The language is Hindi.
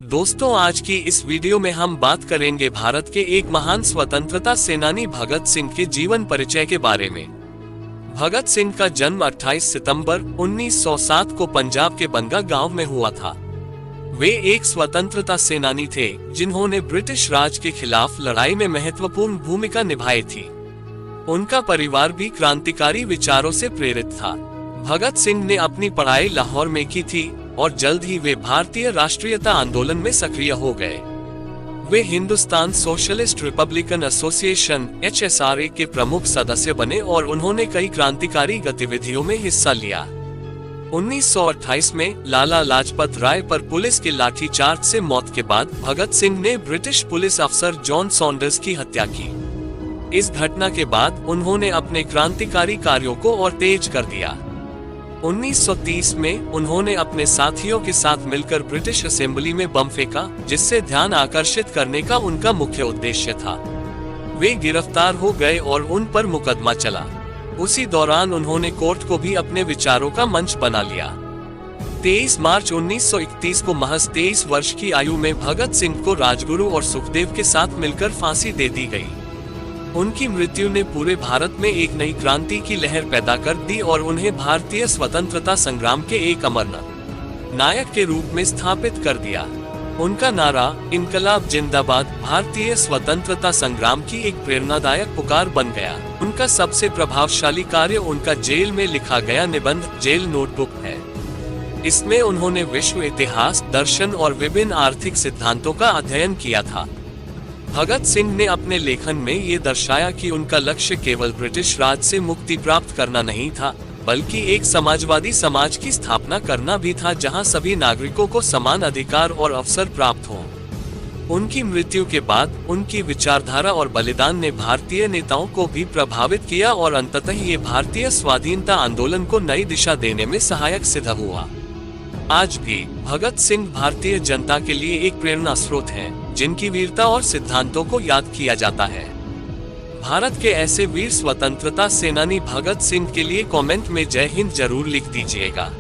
दोस्तों, आज की इस वीडियो में हम बात करेंगे भारत के एक महान स्वतंत्रता सेनानी भगत सिंह के जीवन परिचय के बारे में। भगत सिंह का जन्म 28 सितंबर 1907 को पंजाब के बनगा गांव में हुआ था। वे एक स्वतंत्रता सेनानी थे जिन्होंने ब्रिटिश राज के खिलाफ लड़ाई में महत्वपूर्ण भूमिका निभाई थी। उनका परिवार भी क्रांतिकारी विचारों से प्रेरित था। भगत सिंह ने अपनी पढ़ाई लाहौर में की थी और जल्द ही वे भारतीय राष्ट्रीयता आंदोलन में सक्रिय हो गए। वे Hindustan Socialist Republican Association (HSRA) के प्रमुख सदस्य बने और उन्होंने कई क्रांतिकारी गतिविधियों में हिस्सा लिया। 1928 में लाला लाजपत राय पर पुलिस के लाठीचार्ज से मौत के बाद भगत सिंह ने ब्रिटिश पुलिस अफसर जॉन सॉन्डर्स की हत्या की। इस घटना के बाद उन्होंने अपने क्रांतिकारी कार्यों को और तेज कर दिया। 1930 में उन्होंने अपने साथियों के साथ मिलकर ब्रिटिश असेंबली में बम फेंका, जिससे ध्यान आकर्षित करने का उनका मुख्य उद्देश्य था। वे गिरफ्तार हो गए और उन पर मुकदमा चला। उसी दौरान उन्होंने कोर्ट को भी अपने विचारों का मंच बना लिया। 23 मार्च 1931 को महज 23 वर्ष की आयु में भगत सिंह को राजगुरु और सुखदेव के साथ मिलकर फांसी दे दी गई। उनकी मृत्यु ने पूरे भारत में एक नई क्रांति की लहर पैदा कर दी और उन्हें भारतीय स्वतंत्रता संग्राम के एक अमर नायक के रूप में स्थापित कर दिया। उनका नारा इनकलाब जिंदाबाद भारतीय स्वतंत्रता संग्राम की एक प्रेरणादायक पुकार बन गया। उनका सबसे प्रभावशाली कार्य उनका जेल में लिखा गया निबंध जेल नोटबुक है। इसमें उन्होंने विश्व इतिहास, दर्शन और विभिन्न आर्थिक सिद्धांतों का अध्ययन किया था। भगत सिंह ने अपने लेखन में ये दर्शाया कि उनका लक्ष्य केवल ब्रिटिश राज से मुक्ति प्राप्त करना नहीं था, बल्कि एक समाजवादी समाज की स्थापना करना भी था, जहां सभी नागरिकों को समान अधिकार और अवसर प्राप्त हों। उनकी मृत्यु के बाद उनकी विचारधारा और बलिदान ने भारतीय नेताओं को भी प्रभावित किया और अंततः ये भारतीय स्वाधीनता आंदोलन को नई दिशा देने में सहायक सिद्ध हुआ। आज भी भगत सिंह भारतीय जनता के लिए एक प्रेरणा स्रोत हैं, जिनकी वीरता और सिद्धांतों को याद किया जाता है। भारत के ऐसे वीर स्वतंत्रता सेनानी भगत सिंह के लिए कमेंट में जय हिंद जरूर लिख दीजिएगा।